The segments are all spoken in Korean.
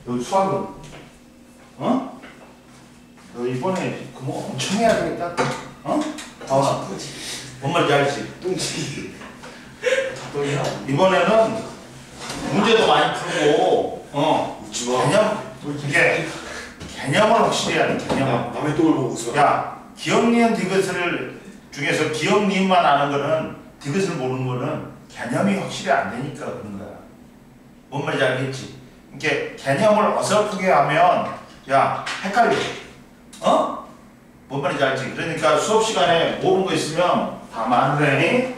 너 수학은 어? 너 이번에 그거 엄청 해야 되겠다. 어? 아, 뭔 말인지 알지? 뚱치. 자동이야. 이번에는 문제도 많이 풀고 웃지 마. 개념을 확실히 해야 돼. 개념을. 남의 똥을 보고 웃어. 야, 기억, 니은, 디귿을 중에서 기억, 니은만 아는 거는 디귿을 모르는 거는 개념이 확실히 안 되니까 그런 거야. 뭔 말인지 알겠지? 이렇게 개념을 어설프게 하면 야, 헷갈려. 어? 뭔 말인지 알지? 그러니까 수업 시간에 모르는 거 있으면 다 말해.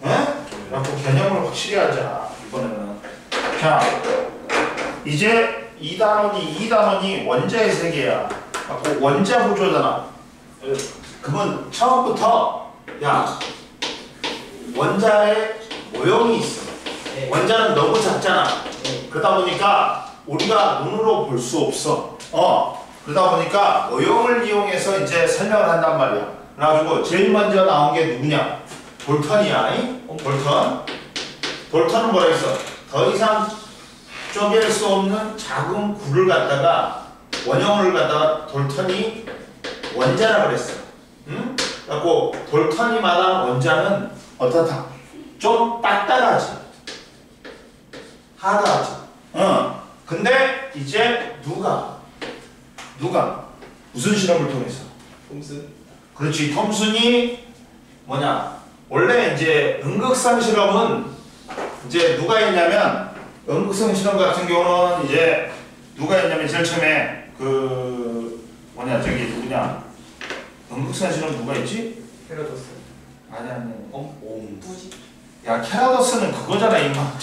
어? 그래갖고 개념을 확실히 하자. 이번에는. 자, 이제 2단원이 원자의 세계야. 갖고 원자 구조잖아. 그건 처음부터 야, 원자의 모형이 있어. 네. 원자는 너무 작잖아. 네. 그러다 보니까 우리가 눈으로 볼 수 없어. 그러다 보니까 모형을 이용해서 이제 설명을 한단 말이야. 그래가지고 제일 먼저 나온 게 누구냐? 볼턴이야. 볼턴. 볼턴은 뭐라 했어? 더 이상 쪼갤 수 없는 작은 굴을 갖다가 원형을 갖다가 볼턴이 원자라 그랬어. 응? 그래갖고 볼턴이 말하는 원자는 어떻다? 좀 딱딱하지. 하드하지. 근데 이제 누가 무슨 실험을 통해서? 톰슨. 그렇지. 톰슨이 뭐냐? 원래 이제 음극성 실험은 이제 누가 했냐면 음극성 실험 같은 경우는 이제 누가 했냐면 제일 처음에 그 뭐냐 저기 누구냐? 음극성 실험 누가 했지? 헤로도스. 아니. 뿌지. 야 캐라더스는 그거잖아 임마.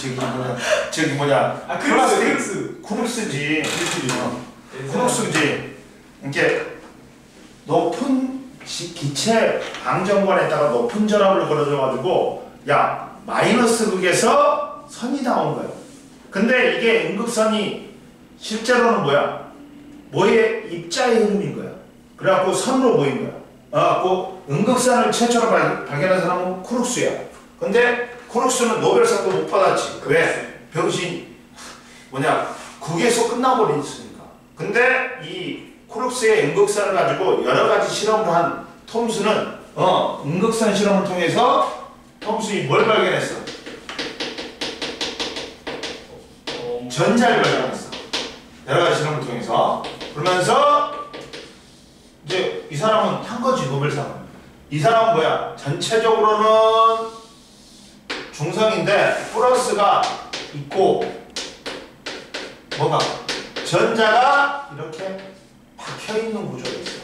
저기 뭐냐? 아 쿠룩스지. 쿠룩스지. 이렇게 높은 기체 방정관에다가 높은 전압을 걸어줘가지고 야 마이너스 극에서 선이 나온 거야. 근데 이게 음극선이 실제로는 뭐야? 뭐의 입자의 흐름인 거야. 그래갖고 선으로 보인 거야. 그래갖고 음극선을 최초로 발견한 사람은 쿠룩스야. 근데 쿠룩스는 노벨상도 못 받았지. 왜? 병신 뭐냐? 극에서 끝나버리니까. 근데 이 쿠룩스의 음극선을 가지고 여러 가지 실험을 한 톰슨은 음극선 실험을 통해서 톰슨이 뭘 발견했어? 전자를 발견했어. 여러 가지 실험을 통해서. 그러면서 이제 이 사람은 탄 거지 노벨상을. 이 사람은 뭐야? 전체적으로는 중성인데 플러스가 있고 뭐가? 전자가 이렇게 박혀있는 구조가 있어.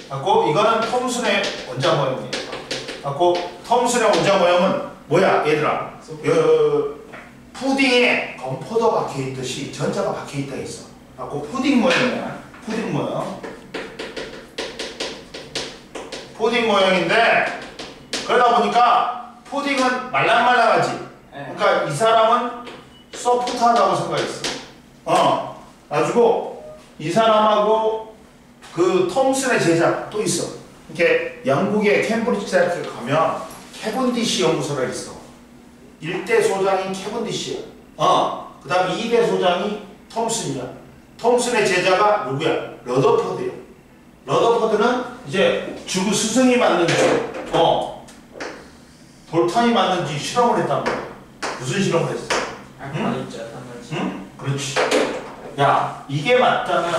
갖고 이거는 톰슨의 원자 모형이에요. 갖고 톰슨의 원자 모형은 뭐야 얘들아? 푸딩에 건포도 박혀있듯이 전자가 박혀있다 했어. 갖고 푸딩 모형이야. 푸딩 모형. 푸딩 모형인데 그러다 보니까 푸딩은 말랑말랑하지. 그러니까 이 사람은 소프트하다고 생각했어. 가지고 이 사람하고 그 톰슨의 제자 또 있어. 이렇게 영국의 캠브리지 대학에 가면 캐븐디시 연구소가 있어. 1대 소장이 캐븐디시야. 그 다음 2대 소장이 톰슨이야. 톰슨의 제자가 누구야? 러더퍼드야. 러더퍼드는 이제 주구 스승이 맞는지 볼턴이 맞는지 실험을 했단 말이야. 무슨 실험을 했어? 응? 응? 그렇지. 야 이게 맞다면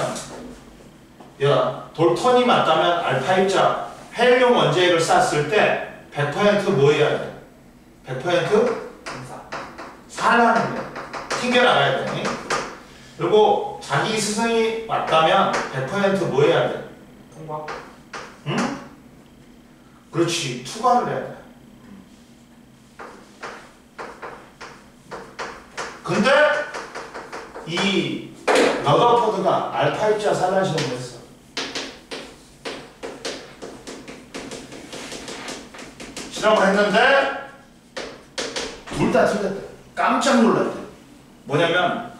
야 볼턴이 맞다면 알파 입자 헬륨 원자핵을 쐈을 때 100% 뭐 해야 돼? 100% 살아나는 거야. 튕겨나가야 돼. 그리고 자기 스승이 맞다면 100% 해야 돼? 통과. 응? 그렇지. 투과를 해야 돼. 근데 이 러더포드가 알파 입자 산란 실험을 했어. 실험을 했는데 둘 다 틀렸대. 깜짝 놀랐대. 뭐냐면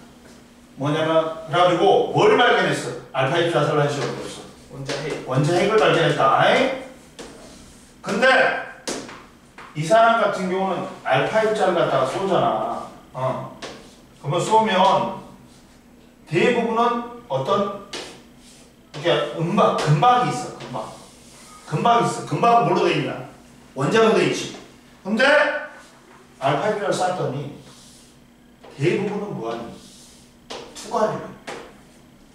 그래가지고 뭘 발견했어? 알파 입자 산란 실험을 했어. 원자핵을 발견했다. 아이? 근데 이 사람 같은 경우는 알파 입자를 갖다가 쏘잖아. 그러면 쏘면 대부분은 어떤 이렇게 금박이 있어. 금박이 있어. 금박은 뭘로 돼 있냐? 원자로 돼 있지. 근데 알파1을 쌌더니 대부분은 뭐하니? 투과를 해.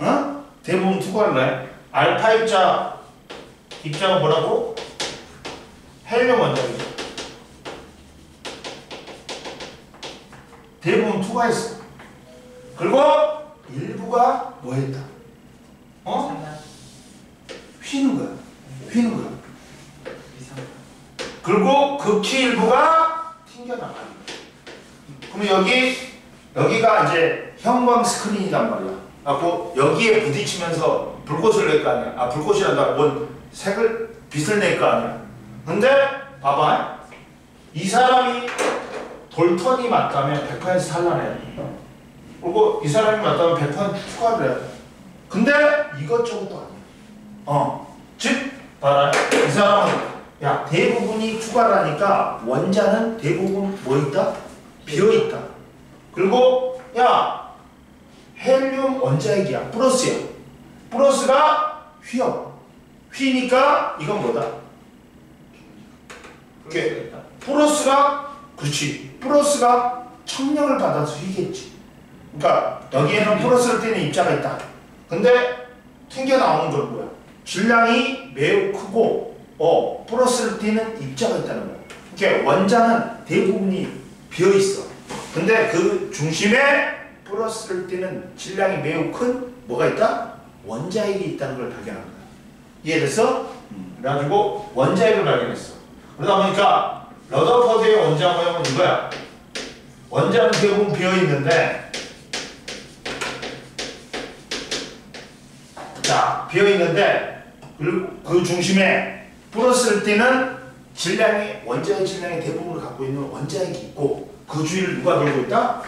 어? 대부분 투과를 해. 알파 입자는 뭐라고? 헬륨 원자이죠. 대부분 투과했어. 그리고 일부가 뭐 했다? 휘는 거야. 그리고 극히 일부가 튕겨나가는 거야. 그럼 여기가 이제 형광 스크린이란 말이야. 그래서 여기에 부딪히면서 불꽃을 낼 거 아니야. 불꽃이란다. 뭔 빛을 낼 거 아니야. 근데 봐봐. 이 사람이 돌턴이 맞다면 100% 산란해. 그리고 이 사람이 맞다면 100% 투과를 해. 근데 이것저것도 아니야. 즉 봐라. 이 사람은 대부분이 투과를 하니까 원자는 대부분 뭐 있다? 비어있다. 그리고 헬륨 원자핵이야. 플러스야. 플러스가 휘니까 이건 뭐다? 이렇게 플러스가 청력을 받아서 휘겠지. 그러니까 여기에는 플러스를 띠는 입자가 있다. 근데 튕겨 나오는 건 뭐야? 질량이 매우 크고 플러스를 띠는 입자가 있다는 거야. 그러니까 원자는 대부분이 비어 있어. 근데 그 중심에 플러스를 띠는 질량이 매우 큰 뭐가 있다? 원자핵이 있다는 걸 발견한 거야. 이해됐어? 그래가지고 원자핵을 발견했어. 그러다 보니까 러더퍼드의 원자 모형은 이거야. 원자는 대부분 비어 있는데, 그 중심에 플러스를 띠는 원자의 질량의 대부분을 갖고 있는 원자핵이 있고, 그 주위를 누가 돌고 있다?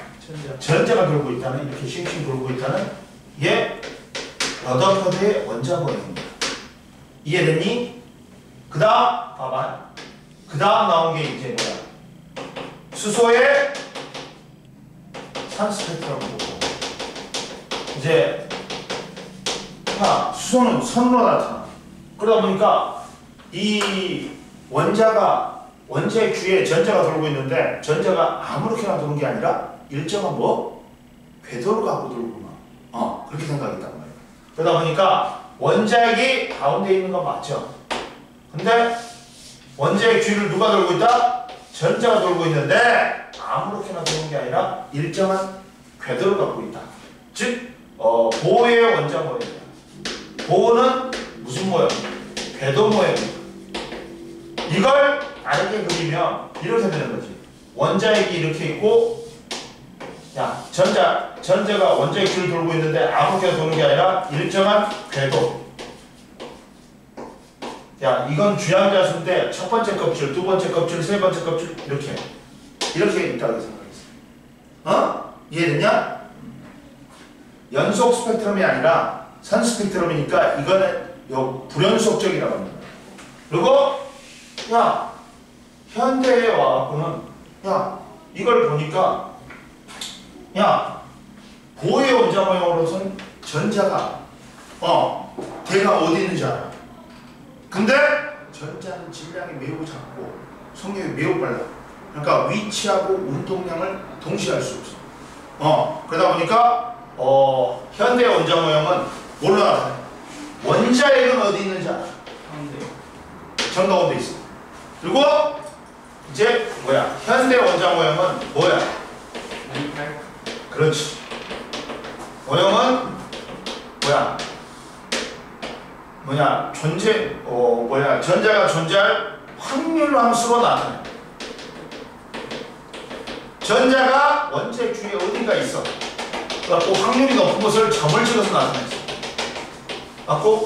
전자가 돌고 있다는, 이렇게 싱싱 돌고 있다는 이게 러더퍼드의 원자 모형입니다. 이해됐니? 그 다음 봐봐. 그 다음 나온 게 이제 뭐야? 수소의 산스펙트럼 보고, 이제 수소는 선으로 나타나. 그러다 보니까 이 원자의 주위에 전자가 돌고 있는데, 전자가 아무렇게나 도는 게 아니라 일정한 궤도를 갖고 돌구나. 그렇게 생각했단 말이야. 그러다 보니까 원자핵이 가운데 있는 건 맞죠. 근데 원자핵 주위를 누가 돌고 있다? 전자가 돌고 있는데 아무렇게나 도는 게 아니라 일정한 궤도를 갖고 있다. 즉 보호의 원자 모형이다. 보호는 무슨 모형? 궤도 모형입니다. 이걸 다르게 그리면 이렇게 되는 거지. 원자핵이 이렇게 있고, 전자가 원자핵 주위를 돌고 있는데 아무렇게나 도는 게 아니라 일정한 궤도. 이건 주양자수인데 첫 번째 껍질, 두 번째 껍질, 세 번째 껍질 이렇게 있다고 생각했어. 이해됐냐? 연속 스펙트럼이 아니라 선 스펙트럼이니까 이거는 불연속적이라고 합니다. 그리고 현대에 와갖고는 이걸 보니까 보호의 원자 모형으로서는 전자가 대가 어디 있는지 알아. 근데 전자는 질량이 매우 작고 속력이 매우 빨라. 그러니까 위치하고 운동량을 동시에 할 수 없어. 그러다 보니까 현대 원자 모형은 뭘로 나타내? 원자핵은 어디 있는지 알아? 정가운데 있어. 그리고 이제 현대 원자 모형은 뭐야? 그렇지. 모형은 전자가 존재할 확률 함수로 나타내. 전자가 원자핵 주위에 어딘가 있어. 그래갖고 확률이 높은 것을 점을 찍어서 나타냈어.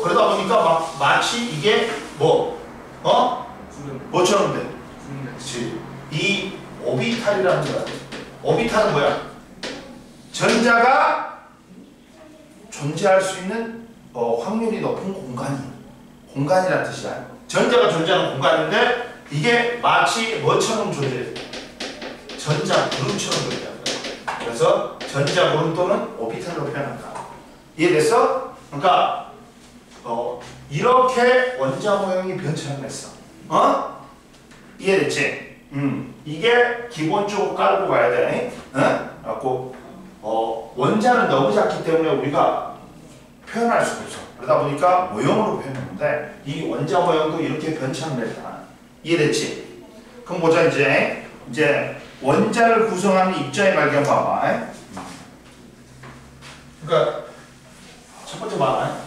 그러다 보니까 마치 이게 뭐처럼 돼? 그렇지. 이 오비탈이라는 거야. 오비탈은 뭐야? 전자가 존재할 수 있는 확률이 높은 공간이라는 뜻이야. 전자가 존재하는 공간인데 이게 마치 뭐처럼 존재해? 전자 구름처럼 존재한다. 그래서 전자 구름 또는 오비탈로 표현한다. 이해됐어? 그러니까 이렇게 원자 모형이 변천을 했어. 이해됐지? 이게 기본적으로 깔고 가야 돼. 그래갖고 원자는 너무 작기 때문에 우리가 표현할 수가 없어. 그러다 보니까 모형으로 표현했는데 이 원자 모형도 이렇게 변천을 했다. 이해됐지? 그럼 보자 이제 원자를 구성하는 입자의 발견 봐봐. 그러니까 첫 번째 봐봐.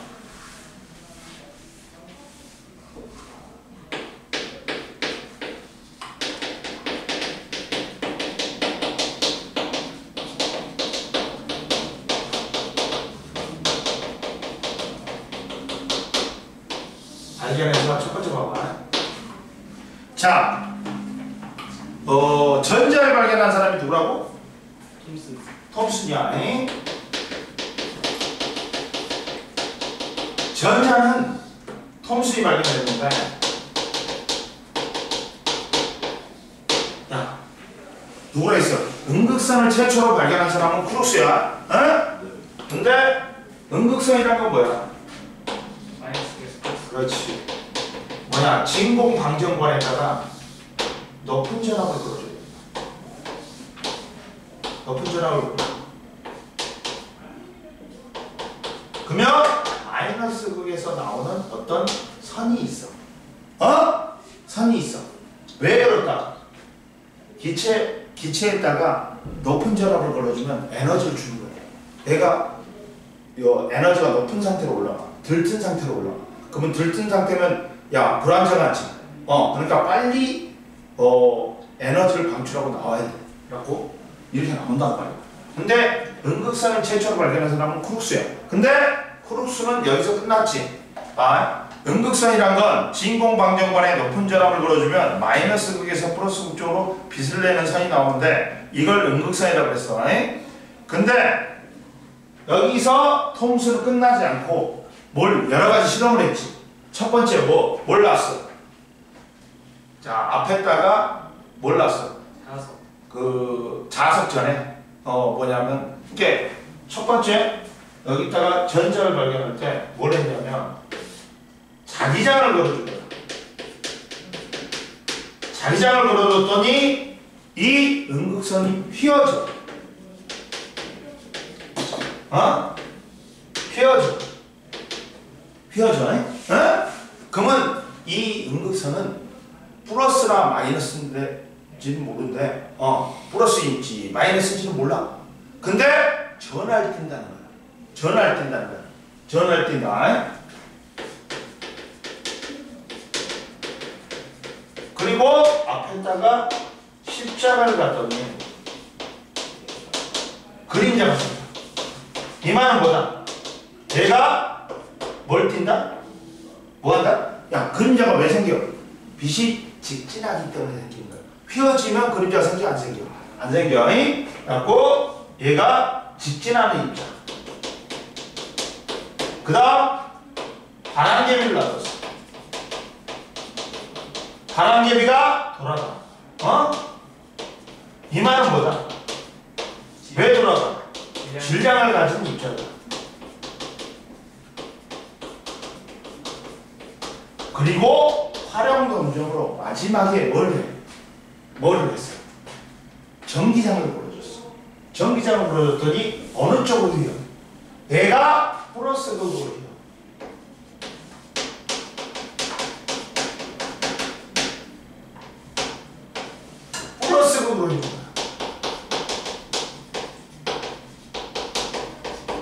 발견해서 첫 번째 봐봐. 자, 전자를 발견한 사람이 누구라고? 톰슨. 톰슨이야. 전자는 톰슨이 발견했는데, 야, 누구라 했어? 음극선을 최초로 발견한 사람은 크루스야. 근데 음극선이란 건 뭐야? 그렇지. 뭐냐, 진공 방정관에다가 높은 전압을 걸어줘야 돼. 높은 전압을 걸어줘. 그러면 마이너스 극에서 나오는 어떤 선이 있어. 선이 있어. 왜 그럴까? 기체에다가 높은 전압을 걸어주면 에너지를 주는 거야. 내가 요 에너지가 높은 상태로 올라가. 들뜬 상태로 올라가. 그러면 들뜬 상태면 야 불안정하지. 그러니까 빨리 에너지를 방출하고 나와야 돼. 그래갖고 이렇게 나온단 말이야. 근데 음극선을 최초로 발견한 사람은 크룩스야. 근데 크룩스는 여기서 끝났지. 음극선이란 건 진공 방정관에 높은 전압을 걸어주면 마이너스 극에서 플러스 극 쪽으로 빛을 내는 선이 나오는데 이걸 음극선이라고 했어. 근데 여기서 톰슨은 끝나지 않고 뭘 여러 가지 실험을 했지. 첫 번째 뭘 놨어? 자, 앞에다가 뭘 놨어? 자석. 그 자석 전에 뭐냐면 이게 첫 번째 여기다가 전자를 발견할 때 뭘 했냐면 자기장을 걸어준 거야. 자기장을 걸어줬더니 이 음극선이 휘어져. 휘어져. 그러면 이 음극선은 플러스나 마이너스인지는 모르는데 플러스인지 마이너스인지는 몰라. 근데 전하를 띈다는 거야. 전하를 띈다. 그리고 앞에다가 십자가를 갖더니 그림자가 생겨. 이 말은 뭐다? 얘가 뭘 띈다? 뭐 한다? 야, 그림자가 왜 생겨? 빛이 직진하기 때문에 생기는 거야. 휘어지면 그림자가 생겨, 안 생겨? 안 생겨. 그래갖고 얘가 직진하는 입자. 그 다음 바람개비를 놔뒀어. 바람개비가 돌아가. 이 말은 뭐다? 왜 돌아가? 질량을 가진 입자다. 그리고 활용 검정으로 마지막에 뭐를 했어? 전기장을 걸어줬어. 전기장을 걸어줬더니 어느 쪽으로 휘어? 얘가 플러스 극으로 휘어. 플러스 극으로 휘어.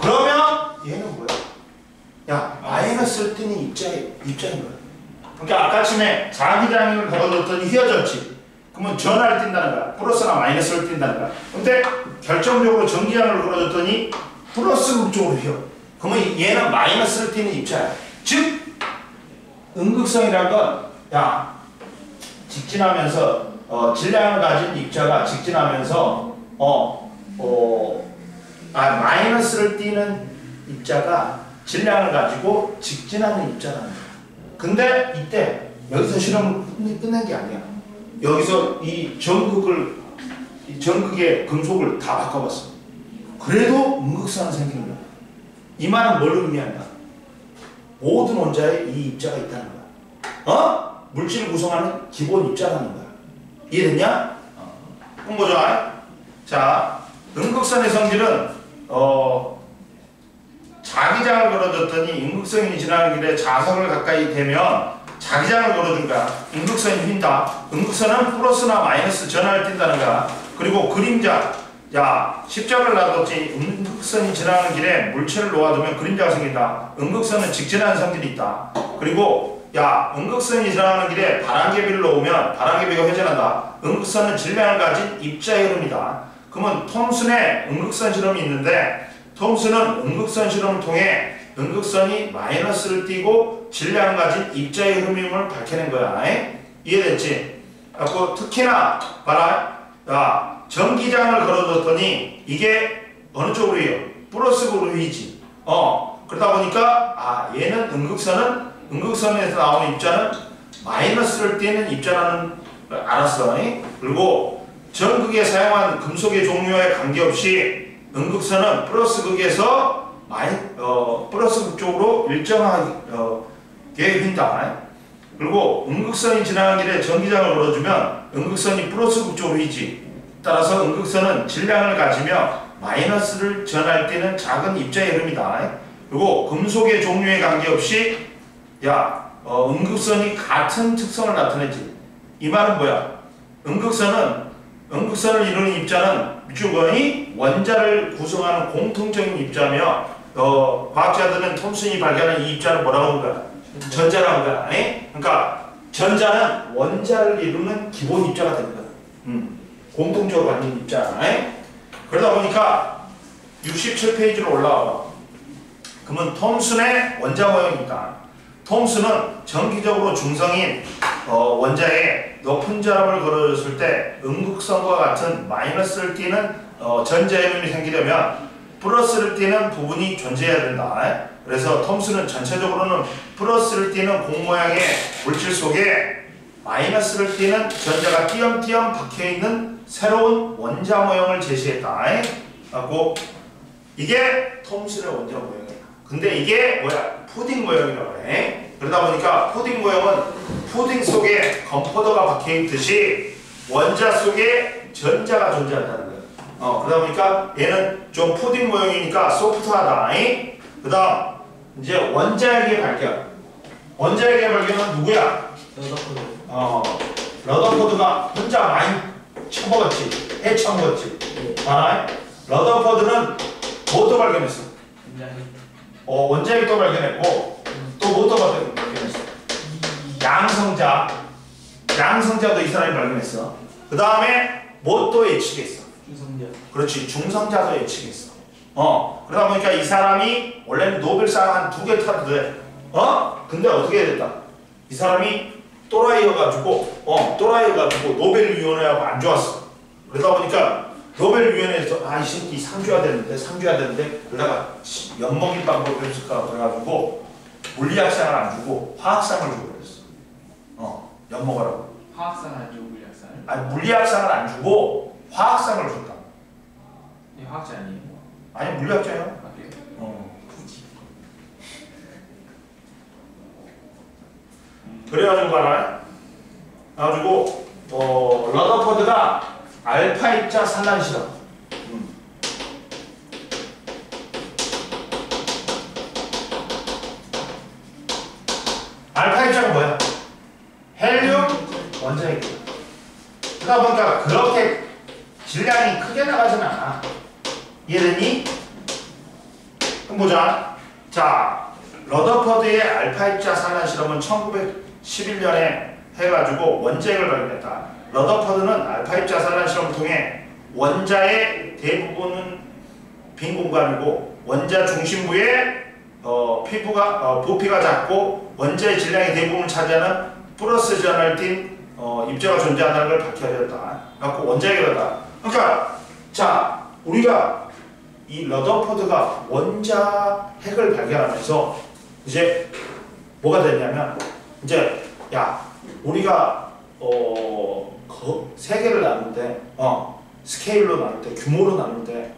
그러면 얘는 뭐야? 야, 마이너스를 뜨는 입자인 거야. 그러니까 아까쯤에 자기장을 걸어줬더니 휘어졌지. 그러면 전하를 띈다는 거야. 플러스나 마이너스를 띈다는 거야. 근데 결정적으로 전기장을 걸어줬더니 플러스 극 쪽으로 휘어. 그러면 얘는 마이너스를 띠는 입자야. 즉 음극성이란 건 야 직진하면서 질량을 가진 입자가 직진하면서 마이너스를 띠는 입자가 질량을 가지고 직진하는 입자라는 거야. 근데 이때 여기서 실험을 끝낸 게 아니야. 여기서 이 전극의 금속을 다 바꿔봤어. 그래도 음극선은 생기는 거야. 이 말은 뭘 의미한다? 모든 원자에 이 입자가 있다는 거야. 물질을 구성하는 기본 입자라는 거야. 이해됐냐? 그럼 보자. 자, 음극선의 성질은 자기장을 걸어줬더니 음극선이 지나는 길에 자석을 가까이 대면 자기장을 걸어준 거야. 음극선이 휜다. 음극선은 플러스나 마이너스 전하를 띈다는 거야. 그리고 그림자. 야, 십자가를 놔뒀지. 음극선이 지나가는 길에 물체를 놓아두면 그림자가 생긴다. 음극선은 직진하는 성질이 있다. 그리고 야, 음극선이 지나가는 길에 바람개비를 놓으면 바람개비가 회전한다. 음극선은 질량을 가진 입자의 흐름이다. 그러면 톰슨의 음극선 실험이 있는데 톰슨은 음극선 실험을 통해 음극선이 마이너스를 띠고 질량을 가진 입자의 흐름임을 밝혀낸 거야. 이해됐지? 그래서 특히나 봐라. 야, 전기장을 걸어줬더니 이게 어느 쪽으로 해요? 플러스로 휘지. 그러다 보니까 얘는 음극선에서 나오는 입자는 마이너스를 띠는 입자라는 걸 알았어. 그리고 전극에 사용한 금속의 종류에 관계없이 음극선은 플러스 극에서 플러스 극 쪽으로 일정하게 휜다. 그리고 음극선이 지나가는 길에 전기장을 걸어주면 음극선이 플러스 극 쪽으로 휘지. 따라서 음극선은 질량을 가지며 마이너스를 전할 때는 작은 입자의 흐름이다. 그리고 금속의 종류에 관계없이 음극선이 같은 특성을 나타내지. 이 말은 뭐야? 음극선을 이루는 입자는 무조건이 원자를 구성하는 공통적인 입자며 과학자들은 톰슨이 발견한 이 입자는 뭐라고 하는 거야? 전자라고 하는 거야. 그러니까 전자는 원자를 이루는 기본 입자가 되는 거야. 공통적으로 갖는 입자. 그러다 보니까 67페이지로 올라와. 그러면 톰슨의 원자 모형입니다. 톰슨은 정기적으로 중성인 원자에 높은 전압을 걸어줬을 때 음극선과 같은 마이너스를 띠는 전자의 흐름이 생기려면 플러스를 띠는 부분이 존재해야 된다. 그래서 톰슨은 전체적으로는 플러스를 띠는 공 모양의 물질 속에 마이너스를 띠는 전자가 띄엄띄엄 박혀있는 새로운 원자 모형을 제시했다. 하고 이게 톰슨의 원자 모형이야. 근데 이게 뭐야? 푸딩 모형이라고 해. 그러다 보니까 푸딩 모형은 푸딩 속에 건포도가 박혀있듯이 원자 속에 전자가 존재한다는 거야. 그러다 보니까 얘는 좀 푸딩 모형이니까 소프트하다. 그 다음 이제 원자핵의 발견. 원자핵의 발견은 누구야? 러더포드가 혼자 많이 쳐먹었지. 헤쳐먹었지. 러더포드는 뭐도 발견했어? 원자핵도 발견했고 또 뭐도 발견했어? 양성자도 이 사람이 발견했어. 그 다음에 뭐 또 예측했어? 중성자. 그렇지, 중성자도 예측했어. 그러다 보니까 이 사람이 원래는 노벨상 한 2개 타도 돼. 근데 어떻게 됐다? 이 사람이 또라이여가지고 노벨위원회하고 안 좋았어. 그러다 보니까 노벨위원회에서 이 새끼 상 줘야 되는데 그러다가 엿먹일 방법이 없을까 그래가지고 물리학상을 안 주고 화학상을 주고 그랬어. 엿먹으라고. 화학상 안 주고 물리학상을? 아니 물리학상을 안 주고 화학상을 줬다. 이 화학자 아니에요? 아니 물리학자야. 그래요? 굳이. 그래가지고 봐라. 그래가지고 러더포드가 알파 입자 산란 실험. 알파 입자가 뭐야? 헬륨 원자핵이야. 그러다 보니까 그렇게 질량이 크게 나가진 않아. 이해되니? 그럼 보자. 자, 러더퍼드의 알파 입자 산란 실험은 1911년에 해가지고 원자핵을 발견했다. 러더퍼드는 알파 입자 산란 실험을 통해 원자의 대부분은 빈 공간이고 원자 중심부에 부피가 작고 원자의 질량의 대부분을 차지하는 플러스 전을 띤 입자가 존재한다는 걸 밝혀졌다. 그래서 원자핵이다. 그러니까 자 우리가 이 러더퍼드가 원자핵을 발견하면서 이제 뭐가 됐냐면 이제 우리가 세계를 나눌 때 스케일로 나눌 때 규모로 나눌 때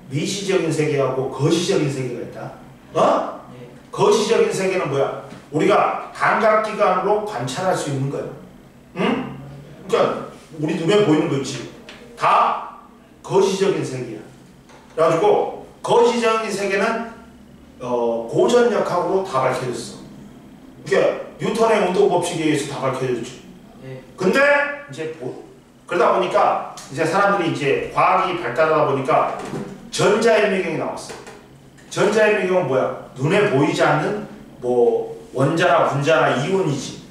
미시적인 세계하고 거시적인 세계가 있다. 어? 예. 거시적인 세계는 뭐야? 우리가 감각기관으로 관찰할 수 있는 거야. 응? 그러니까 우리 눈에 보이는 거 있지. 다 거시적인 세계야. 그래가지고 거시적인 세계는 고전역학으로 다 밝혀졌어. 그러니까 뉴턴의 운동 법칙에 의해서 다 밝혀졌지. 예. 근데 이제 그러다 보니까 이제 사람들이 이제 과학이 발달하다 보니까 전자일미경이 나왔어. 전자일미경은 뭐야? 눈에 보이지 않는 뭐 원자나 분자나 이온이지.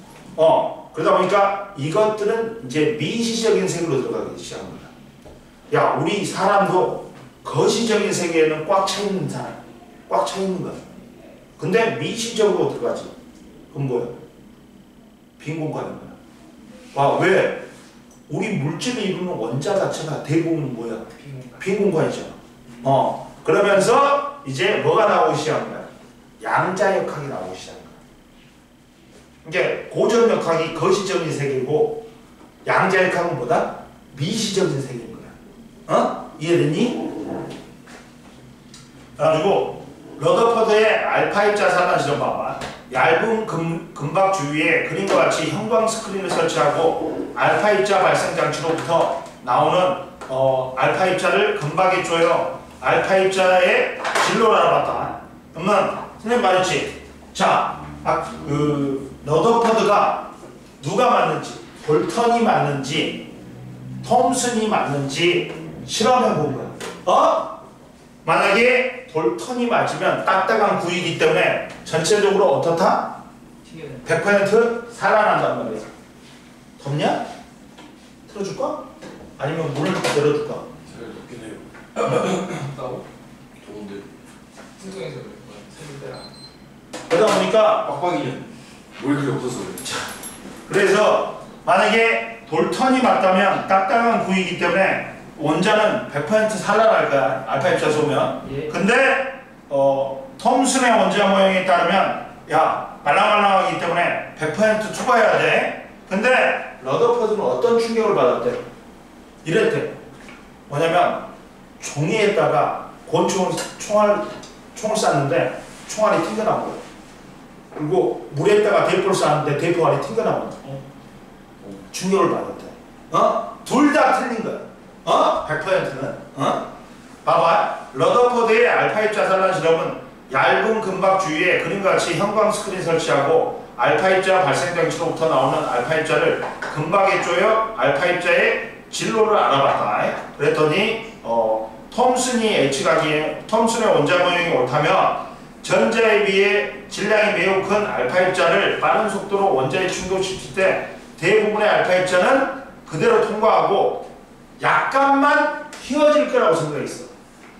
그러다 보니까 이것들은 이제 미시적인 세계로 들어가기 시작한 거야. 야, 우리 사람도 거시적인 세계에는 꽉 차 있는 사람, 꽉 차 있는 거야. 근데 미시적으로 들어가지. 그럼 뭐야? 빈 공간인 거야. 와, 왜? 우리 물질을 이루는 원자 자체가 대부분 뭐야? 비공간. 빈 공간이잖아. 그러면서 이제 뭐가 나오기 시작한 거야? 양자역학이 나오기 시작한 거야. 이게 고전역학이 거시적인 세계고 양자역학은 뭐다? 미시적인 세계인 거야. 이해됐니? 그래가지고 러더퍼드의 알파 입자 산화 실험 봐봐. 얇은 금박 주위에 그림과 같이 형광 스크린을 설치하고 알파 입자 발생 장치로부터 나오는 알파 입자를 금박에 쪼여 알파 입자의 진로를 알아봤다. 그러면 선생님 말했지. 자, 러더퍼드가 누가 맞는지, 볼턴이 맞는지, 톰슨이 맞는지 실험해 본 거야. 만약에 볼턴이 맞으면 딱딱한 구이기 때문에 전체적으로 어떻다? 100% 살아난단 말이야. 덥냐? 틀어줄까? 아니면 물을 내려줄까? 잘 덥긴 해요. 덥다고? 더운데. 풍성해서 그래. 세물 때라. 그러다 보니까 빡빡이는 뭘 그리 없어서 그래. 그래서 만약에 볼턴이 맞다면 딱딱한 구이기 때문에 원자는 100% 살아날 거야. 알파 입자 쏘면. 예. 근데 톰슨의 원자 모형에 따르면 야, 말랑말랑하기 때문에 100% 투과해야 돼. 근데 러더퍼드는 어떤 충격을 받았대? 이랬대. 뭐냐면 종이에다가 총을 쐈는데 총알이 튕겨나온 거야. 그리고 물에다가 대포를 쐈는데 대포알이 튕겨나온 거야. 충격을 받았대. 둘 다 틀린 거야. 100%는. 봐봐. 러더퍼드의 알파 입자 산란 실험은 얇은 금박 주위에 그림과 같이 형광 스크린 설치하고 알파 입자 발생 장치로부터 나오는 알파 입자를 금박에 쪼여 알파 입자의 진로를 알아봤다. 그랬더니 톰슨의 원자 모형이 옳다면 전자에 비해 질량이 매우 큰 알파 입자를 빠른 속도로 원자에 충돌시킬 때 대부분의 알파 입자는 그대로 통과하고 약간만 휘어질 거라고 생각했어.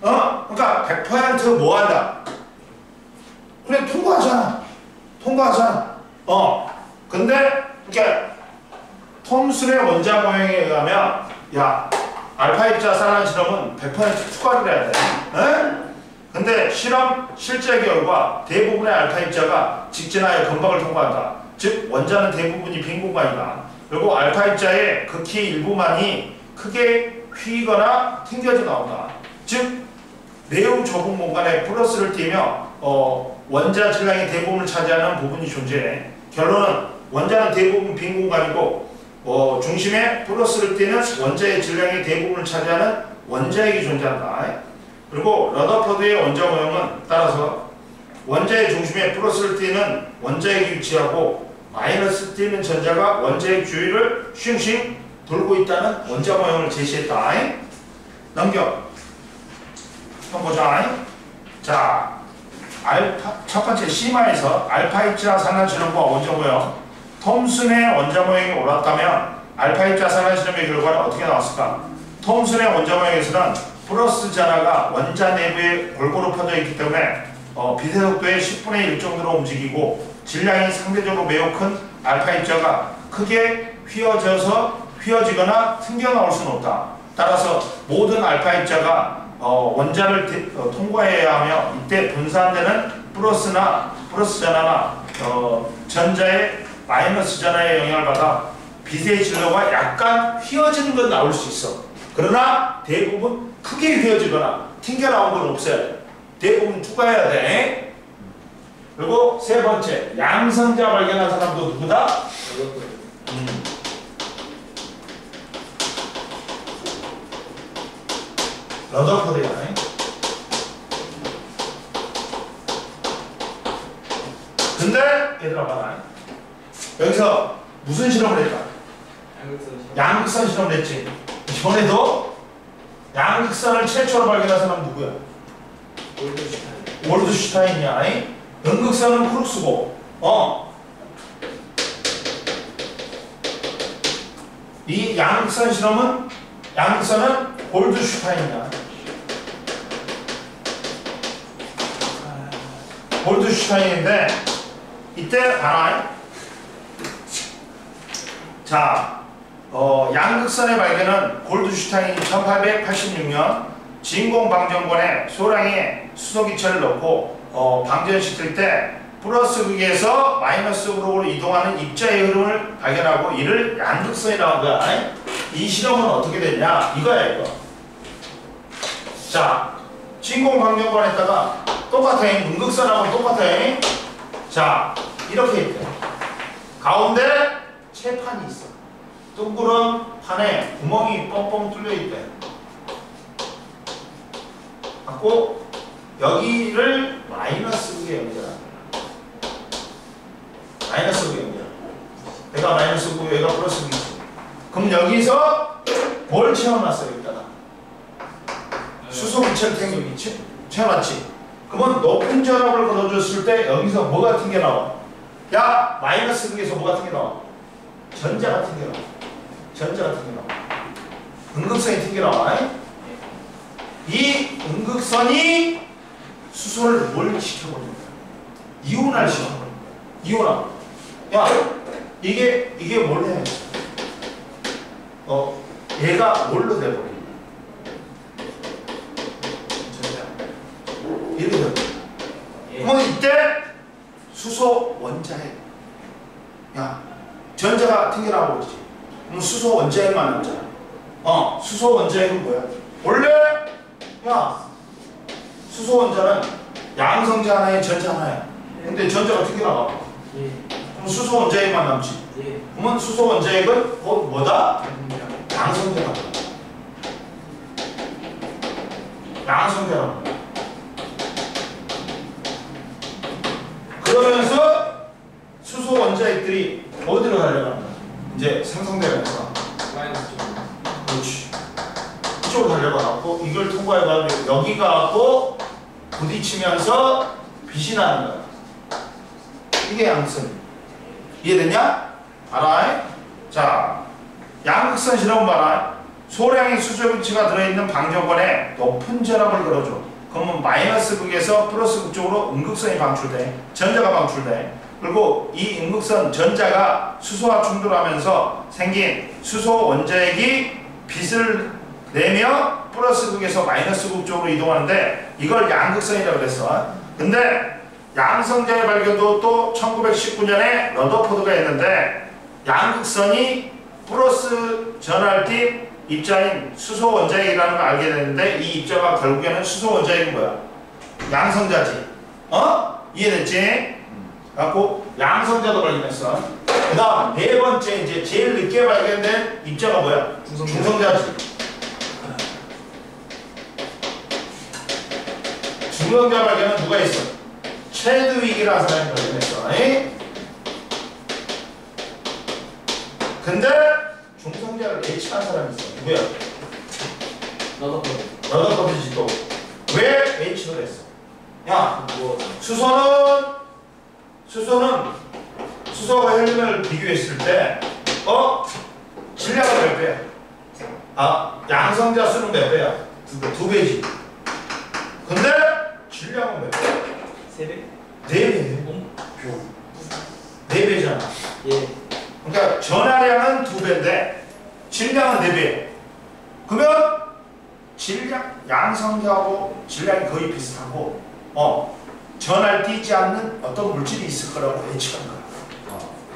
그러니까 100% 뭐 한다? 그래, 통과하잖아. 근데 그러니까 톰슨의 원자 모형에 의하면 야, 알파 입자 산란 실험은 100% 투과를 해야 돼. 근데 실제 결과 대부분의 알파 입자가 직진하여 금박을 통과한다. 즉 원자는 대부분이 빈 공간이다. 그리고 알파 입자의 극히 일부만이 크게 휘거나 튕겨져 나온다. 즉 매우 좁은 공간에 플러스를 띄며 원자 질량의 대부분을 차지하는 부분이 존재해. 결론은 원자는 대부분 빈 공간이고 중심에 플러스를 띄는 원자의 질량의 대부분을 차지하는 원자핵이 존재한다. 그리고 러더퍼드의 원자 모형은 따라서 원자의 중심에 플러스를 띄는 원자핵이 위치하고 마이너스 띄는 전자가 원자핵 주위를 쉥쉥 돌고 있다는 원자 모형을 제시했다. 넘겨. 한번 보자. 자, 첫 번째 C마에서 알파 입자 산란 실험과 원자 모형. 톰슨의 원자 모형이 옳았다면 알파 입자 산란 실험의 결과는 어떻게 나왔을까? 톰슨의 원자 모형에서는 플러스 잔화가 원자 내부에 골고루 퍼져 있기 때문에 빛의 속도의 10분의 1 정도로 움직이고 질량이 상대적으로 매우 큰 알파 입자가 크게 휘어지거나 튕겨나올 수는 없다. 따라서 모든 알파 입자가 원자를 통과해야 하며 이때 분산되는 플러스 전하나 전자의 마이너스 전하의 영향을 받아 빛의 진로가 약간 휘어지는 건 나올 수 있어. 그러나 대부분 크게 휘어지거나 튕겨나온 건 없어야 돼. 대부분 투과해야 돼. 그리고 세 번째, 양성자 발견한 사람도 누구다? 러더포드야. 근데 얘들아 봐라. 여기서 무슨 실험을 했다? 양극선 실험을 했지. 이번에도 양극선을 최초로 발견한 사람 누구야? 월드슈타인이야. 음극선은 크룩스고, 이 양극선 실험은 양극선은 골드슈타인이야. 골드슈타인인데 이때 봐라. 자, 양극선의 발견은 골드슈타인이 1886년 진공방정관에 소량의 수소기체를 넣고 방전시킬 때 플러스 극에서 마이너스 극으로 이동하는 입자의 흐름을 발견하고 이를 양극선이라고 한 거야. 이 실험은 어떻게 됐냐? 이거야 이거. 자, 진공방정관에다가 똑같아. 음극선하고 똑같아. 자, 이렇게 있대. 가운데 채판이 있어. 둥그런 판에 구멍이 뻥뻥 뚫려 있대. 갖고 여기를 마이너스 극에 연결하는 거야. 마이너스 극에 연결. 얘가 마이너스 극이고 얘가 플러스 극이지. 그럼 여기서 뭘 채워놨어요? 여기다가 수소 기체를 채워놨지. 그러면 높은 전압을 걸어줬을 때 여기서 뭐 같은 게 나와? 야, 마이너스 극에서 뭐 같은 게 나와? 전자 같은 게 나와. 전자 같은 게 나와. 음극선이 튕겨 나와. 이 음극선이 수소를 뭘 시켜버리는 거야? 이온화를 시켜버리는 거야. 이온화. 야, 이게 뭘 해? 얘가 뭘로 돼버리는 거야? 이렇게 돼버려. 그러면 이때 수소 원자핵. 야, 전자가 튕겨나오고 있지. 그럼 수소 원자핵만 남잖아. 수소 원자핵은 뭐야? 원래 야, 수소 원자는 양성자 하나에 전자 하나야. 근데 전자가 튕겨나가. 그럼 수소 원자핵만 남지. 그러면 수소 원자핵은 곧 뭐다? 양성자다. 양성자라고. 그러면서 수소 원자핵들이 어디로 달려가는 거야? 이제 생성되면서 그렇지. 이쪽으로 달려가고 이걸 통과해가지고 여기 가고 부딪히면서 빛이 나는 거야. 이게 양극선. 이해됐냐? 알아? 자, 양극선 실험 봐라. 소량의 수소기체가 들어있는 방정관에 높은 전압을 걸어줘. 그러면 마이너스 극에서 플러스 극 쪽으로 음극선이 방출돼. 전자가 방출돼. 그리고 이 음극선 전자가 수소와 충돌하면서 생긴 수소 원자핵이 빛을 내며 플러스 극에서 마이너스 극 쪽으로 이동하는데 이걸 양극선이라고 그랬어. 근데 양성자의 발견도 또 1919년에 러더포드가 했는데 양극선이 플러스 전할팁 입자인 수소 원자핵이라는 걸 알게 됐는데 이 입자가 결국에는 수소 원자핵이 뭐야? 양성자지. 이해됐지? 갖고 양성자도 발견했어. 그 다음 네 번째 이제 제일 늦게 발견된 입자가 뭐야? 중성자지. 중성자 발견은 누가 있어? 체드윅이라는 사람이 발견했어. 근데 중성자를 예측한 사람이 있어. 누구야? 러더포드지 또. 왜 예측을 했어? 야, 수소와 헬륨을 비교했을 때 질량은 몇 배야? 양성자 수는 몇 배야? 두 배지. 근데 질량은 몇 배야? 3배? 4배. 네 배잖아. 예. 그러니까 전하량은 2배인데 질량은 4배. 그러면 양성자하고 질량이 거의 비슷하고 전하를 띄지 않는 어떤 물질이 있을 거라고 예측한 거야.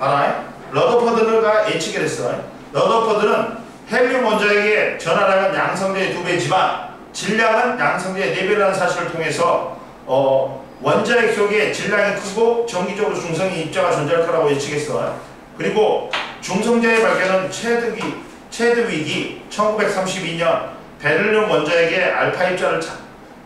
알아요? 러더포드가 예측을 했어. 러더포드는 헬륨 원자핵의 전하량은 양성자의 2배지만 질량은 양성자의 4배라는 사실을 통해서 원자핵 속에 질량이 크고 정기적으로 중성의 입자가 존재할 거라고 예측했어. 그리고 중성자의 발견은 체드윅이 1932년 베를린 원자핵의 알파 입자를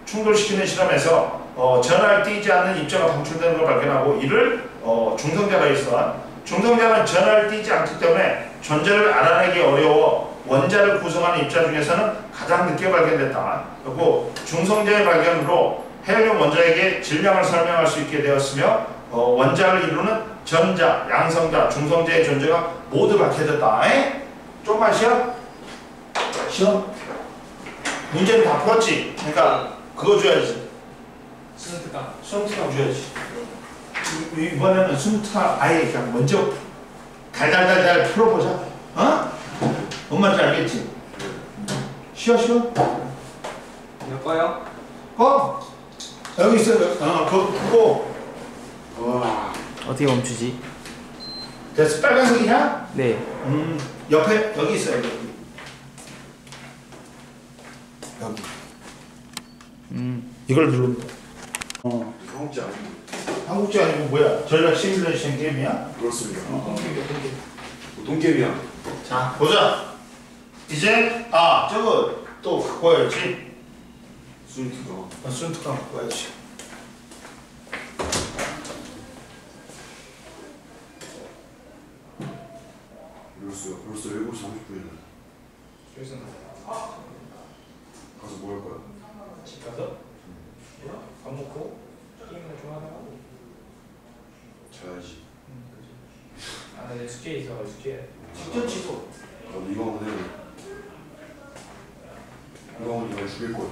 충돌시키는 실험에서 전하를 띄지 않는 입자가 방출되는 걸 발견하고 이를 중성자라 했어. 중성자는 전하를 띄지 않기 때문에 존재를 알아내기 어려워 원자를 구성하는 입자 중에서는 가장 늦게 발견됐다. 그리고 중성자의 발견으로 헬륨 원자핵의 질량을 설명할 수 있게 되었으며 원자를 이루는 전자, 양성자, 중성자의 존재가 모두 밝혀졌다. 좀만 쉬어? 쉬어? 문제는 다 풀었지? 그러니까 그거 줘야지. 수능 특강. 수능 특강 줘야지. 이번에는 수능 특강 아예 그냥 먼저 달달달달 풀어보자. 어? 뭔 말인지 알겠지? 쉬어 쉬어? 몇 거요? 여기 있어요. 그거 와. 어떻게 멈추지? 됐어. 빨간색이냐? 네. 옆에 여기 있어요. 여기. 이걸 누르면 돼. 한국지 아니고. 한국지 아니고 뭐야? 전략 시뮬레이션 게임이야? 그렇습니다. 동게임이야. 자, 보자. 이제 저거 또 갖고 와야지. 수능특강. 순특강 갖고 와야지. 벌써 7시 30분이네. 교수는 가서 뭐 할 거야? 집 가서 밥 먹고 게임을 좀 하다가 자야지. 아, 나 숙제 있어가지고 숙제. 숙제 취소. 나도 이거 한번 해야 돼. 이거 하면 이거 죽일 거야.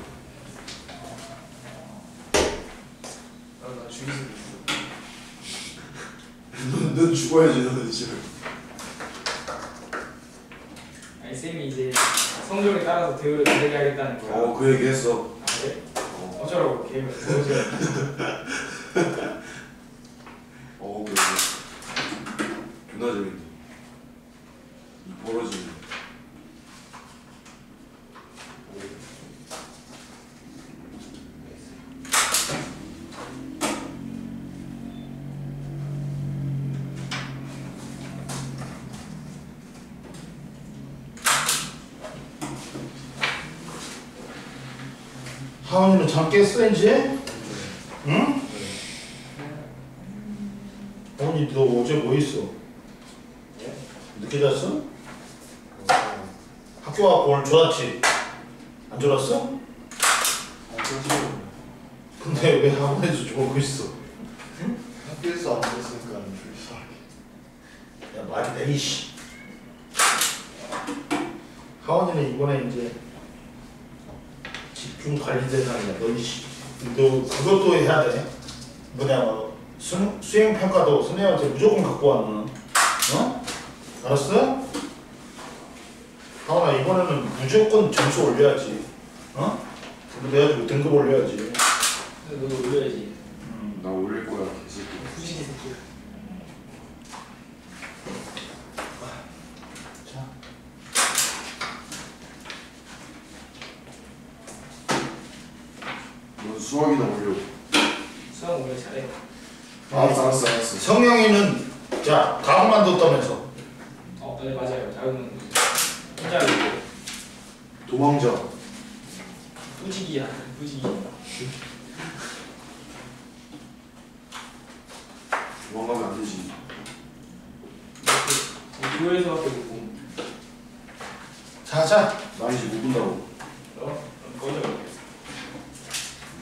나 죽일 수도 있어. 넌 죽어야지, 너는 지금. 아니 쌤이 이제 성적에 따라서 대우를 다르게 하겠다는 거야. 그 얘기 했어. 아, 그래? 어쩌라고 게임을 보여줘야 그래. 존나 재밌네. 이 벌어지네. 하원이는 잠 깼어 이제? 응? 하원이 너 어제 뭐 했어? 늦게 잤어? 학교 와서 오늘 졸았지? 안 졸았어? 근데 왜 학원에서 졸고 있어? 학교에서 안 됐으니까 안 좋겠어. 야 말이 돼 이씨. 하원이는 이번에 이제 집중 관리 대상이야. 너 이씨. 너 그것도 해야 돼. 뭐냐 수행 평가도 선생님한테 무조건 갖고 와는. 어? 알았어? 하원아 이번에는 무조건 점수 올려야지. 어? 그래가지고 등급 올려야지. 너도 올려야지. 나 올릴 거야, 개새끼. 후식이 새끼. 자. 넌 수학이나 올려. 수학 오늘 잘해. 알았어. 성영이는 자 가구만 뒀다면서. 네 맞아요. 자유는 혼자 도망자. 후지기야. 후지기. 도망가면 안 되지. 교회에서밖에 못 봄. 자자. 나 이제 못 본다고. 꺼져.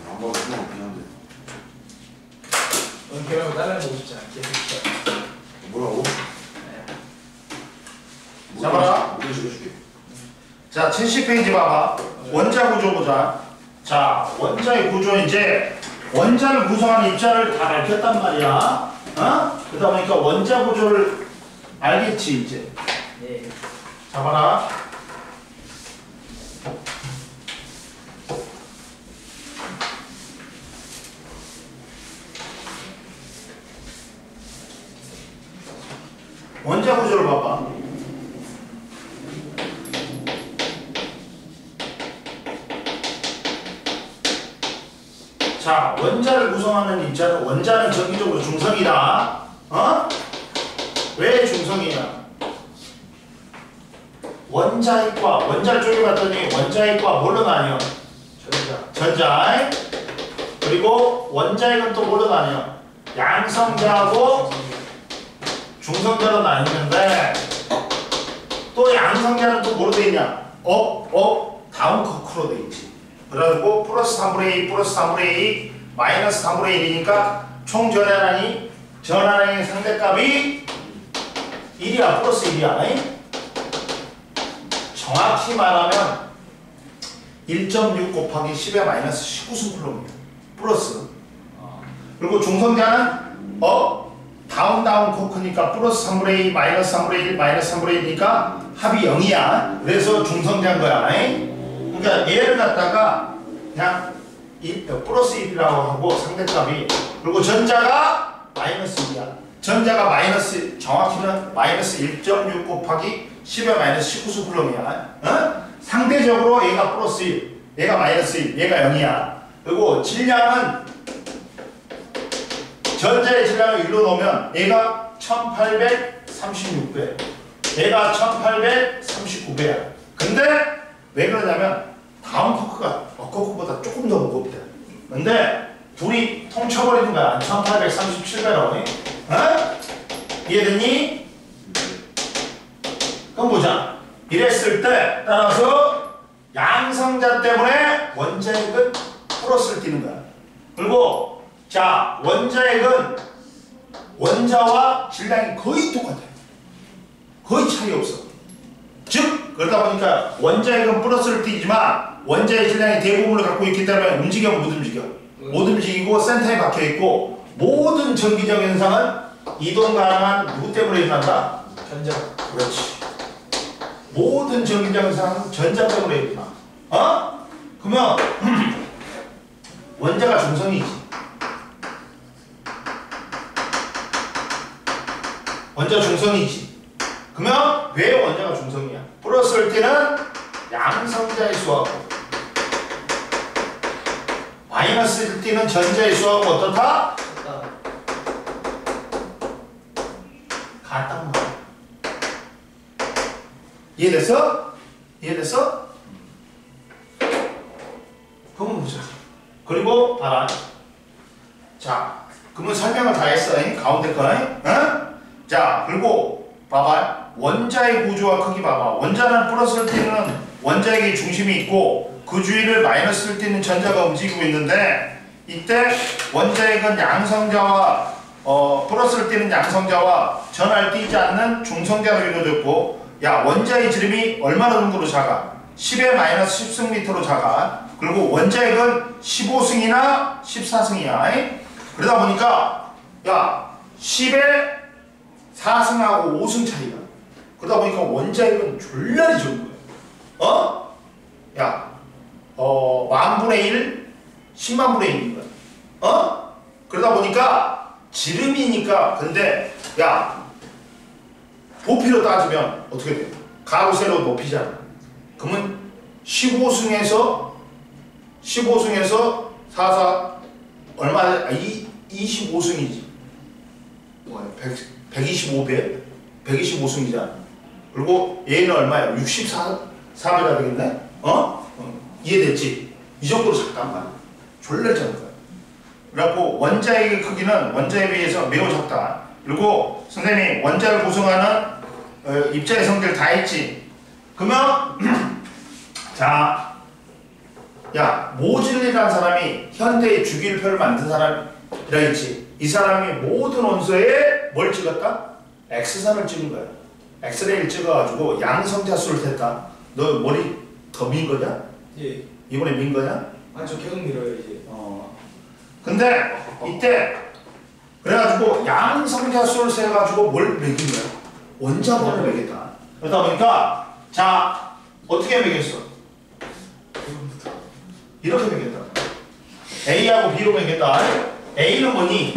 안 봐도 상관없긴 한데. 넌 걔랑 다른 거 보고 싶지 않아. 개새끼야. 뭐라고? 잡아라. 무슨 식으로 해줄게. 자 70페이지 봐봐. 원자 구조 보자. 자 원자의 구조 이제 원자를 구성하는 입자를 다 밝혔단 말이야. 그러다 보니까 원자 구조를 알겠지 이제. 네. 잡아라. 원자 구조를 봐봐. 자, 원자를 구성하는 입자는 원자는 정기적으로 중성이다. 어? 왜 중성이냐? 원자핵과 원자를 쪼개봤더니 원자핵과 뭘로 나뉘어? 전자. 그리고 원자핵은 또 뭘로 나뉘어? 양성자하고 중성자로 나뉘는데 또 양성자는 또 뭐로 돼 있냐? 다운 커크로 돼 있지. 그래가지고 플러스 3분의 2, 플러스 3분의 2, 마이너스 3분의 1이니까 총 전하량의 상대값이 1이야, 플러스 1이야. 정확히 말하면 1.6 곱하기 10의 마이너스 19승 쿨럼이야. 플러스. 그리고 중성자는 다운 코크니까 플러스 3분의 2, 마이너스 3분의 1, 마이너스 3분의 1이니까 합이 0이야. 그래서 중성자인 거야. 그러니까 얘를 갖다가 그냥 플러스 1이라고 하고 상대값이, 그리고 전자가 마이너스 1이야. 전자가 마이너스, 정확히는 마이너스 1.6 곱하기 10의 마이너스 19수 쿨럼이야. 상대적으로 얘가 플러스 1, 얘가 마이너스 1, 얘가 0이야. 그리고 질량은 전자의 질량을 1로 놓으면 얘가 1836배, 얘가 1839배야. 근데 왜 그러냐면 다운 코크가 업코크보다 조금 더 무겁대. 근데 둘이 통쳐버리는 거야. 1837배라고. 이해됐니? 그럼 보자. 이랬을 때 따라서 양성자 때문에 원자핵은 플러스를 띄는 거야. 그리고 자, 원자핵은 원자와 질량이 거의 똑같아. 거의 차이 없어. 즉 그러다 보니까 원자핵은 플러스를 띄지만 원자의 질량이 대부분을 갖고 있기 때문에 움직여 못 움직여? 못 움직이고 센터에 박혀 있고, 모든 전기적 현상은 이동 가능한 누구 때문에 일어난다? 전자. 그렇지. 모든 전기적 현상은 전자 때문에 일어나. 그러면 원자가 중성이지. 원자 중성이지. 그러면 왜 원자가 중성이야? 플러스를 띄는 양성자의 수하고 마이너스를 띄는 전자의 수하고 어떻다? 같단 말이야. 이해됐어? 이해됐어? 그럼 보자. 그리고 봐라. 자, 그러면 설명을 다 했어. 가운데 거. 자, 그리고 봐봐. 원자의 구조와 크기 봐봐. 원자는 플러스를 띄는 원자핵의 중심이 있고 그 주위를 마이너스를 띄는 전자가 움직이고 있는데, 이때 원자핵은 양성자와 플러스를 띄는 양성자와 전하를 띄지 않는 중성자로 이루어졌고, 야, 원자의 지름이 얼마나 정도로 작아? 10의 마이너스 10승미터로 작아. 그리고 원자핵은 15승이나 14승이야. 그러다 보니까 야, 10의 4승하고 5승 차이가. 그러다 보니까 원자핵은 졸라리 적은 거야. 야, 만분의 1, 10만분의 1인 거야. 그러다 보니까 지름이니까. 근데 야, 부피로 따지면 어떻게 돼? 가로 세로 높이잖아. 그러면 15승에서 44 얼마? 25승이지. 125배? 125승이잖아. 그리고 얘는 얼마야? 64배가 되겠네? 이해됐지? 이 정도로 작단 말이야. 졸라 작은 거야. 그래갖고 원자핵의 크기는 원자에 비해서 매우 작다. 그리고 선생님이 원자를 구성하는 입자의 성질 다 했지? 그러면 자, 야, 모질리라는 사람이 현대의 주기율표를 만든 사람이라 했지? 이 사람이 모든 원소에 뭘 찍었다? X선을 찍은 거야. 엑스레이를 찍어가지고 양성자 수를 댔다. 너 머리 더 민 거냐? 예. 이번에 민 거냐? 아, 저 계속 밀어요 이제. 근데 이때 그래가지고 양성자 수를 세가지고 뭘 매긴 거야? 원자번을 매겼다. 그러다 보니까 자, 어떻게 매겼어? 이렇게 매겼다. A하고 B로 매겼다. A는 뭐니?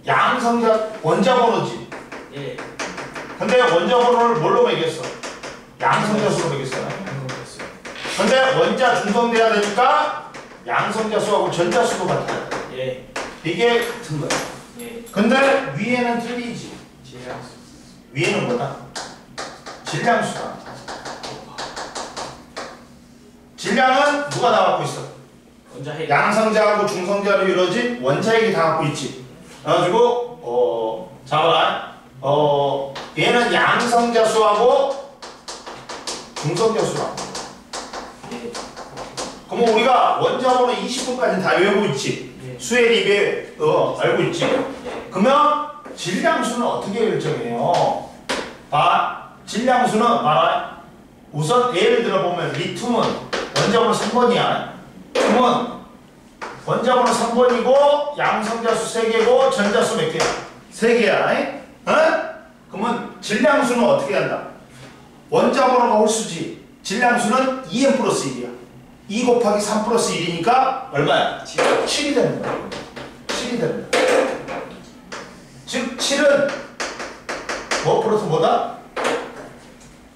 양성자 원자번호지. 예. 근데 원자번호를 뭘로 매겼어? 양성자 수로 매겼어. 근데 원자 중성돼야 되니까 양성자수하고 전자수도 같아요. 예. 이게 같은 거야. 예. 근데 위에는 틀리지. 질량수. 위에는 뭐다? 질량수다. 질량은 누가 다 갖고 있어? 원자 핵. 양성자하고 중성자로 이루어진 원자핵이 다 갖고 있지. 그래가지고 잡아라. 얘는 양성자수하고 중성자수라. 예. 그럼 우리가 원자번호 20번까지 다 외우고 있지. 예. 수혜립에 알고 있지. 예. 그러면 질량수는 어떻게 결정해요? 질량수는 봐라. 우선 예를 들어보면 리튬은 원자번호 3번이야. 그러면 원자번호 3번이고 양성자수 3개고 전자수 몇 개야? 3개야. 그러면 질량수는 어떻게 한다? 원자번호가 홀수지. 질량수는 2n 플러스 1이야. 2 곱하기 3 플러스 1이니까 얼마야? 7이 되는 거야. 7이 되는 거야. 즉 7은 뭐 플러스 뭐다?